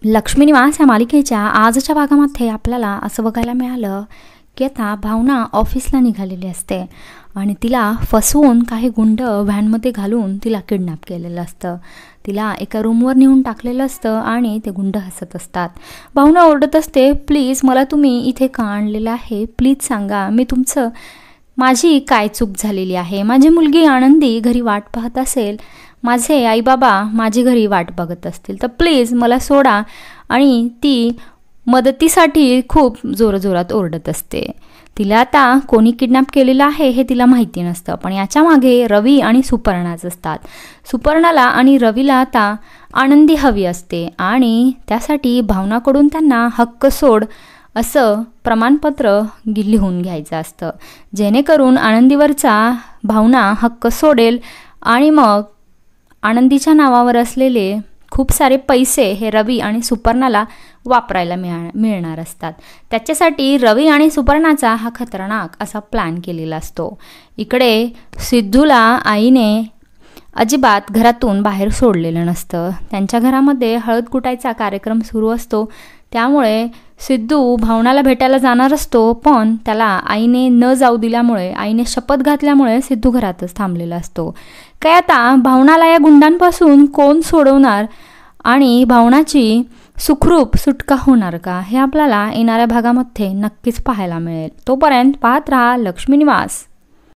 लक्ष्मी निवास या मालिकेच्या आजच्या भागामध्ये आपल्याला असं बघायला मिळालं की आता भावना ऑफिसला निघालेली असते आणि तिला फसवून काही गुंड व्हॅनमध्ये घालून तिला किडनॅप केलेलं असतं. तिला एका रूमवर नेऊन टाकलेलं असतं आणि ते गुंड हसत असतात. भावना ओरडत असते, प्लीज मला तुम्ही इथे का आणलेलं आहे, प्लीज सांगा मी माझी काय चूक झालेली आहे. माझी मुलगी आनंदी घरी वाट पाहत असेल, माझे आईबाबा माझी घरी वाट बघत असतील, तर प्लीज मला सोडा. आणि ती मदतीसाठी खूप जोरजोरात ओरडत असते. तिला आता कोणी किडनॅप केलेलं आहे हे तिला माहिती नसतं, पण याच्या मागे रवी आणि सुपर्णाच असतात. सुपर्णाला आणि रवीला आता आनंदी हवी असते आणि त्यासाठी भावनाकडून त्यांना हक्क सोड असं प्रमाणपत्र लिहून घ्यायचं असतं, जेणेकरून आनंदीवरचा भावना हक्क सोडेल आणि मग आनंदीच्या नावावर असलेले खूप सारे पैसे हे रवी आणि सुपर्णाला वापरायला मिळणार असतात. त्याच्यासाठी रवी आणि सुपर्णाचा हा खतरनाक असा प्लॅन केलेला असतो. इकडे सिद्धूला आईने अजिबात घरातून बाहेर सोडलेलं नसतं. त्यांच्या घरामध्ये हळद कुटायचा कार्यक्रम सुरू असतो, त्यामुळे सिद्धू भावनाला भेटायला जाणार असतो, पण त्याला आईने न जाऊ दिल्यामुळे, आईने शपथ घातल्यामुळे सिद्धू घरातच थांबलेला असतो. काय आता भावनाला या गुंडांपासून कोण सोडवणार आणि भावनाची सुखरूप सुटका होणार का, हे आपल्याला येणाऱ्या भागामध्ये नक्कीच पाहायला मिळेल. तोपर्यंत पाहत राहा लक्ष्मी निवास.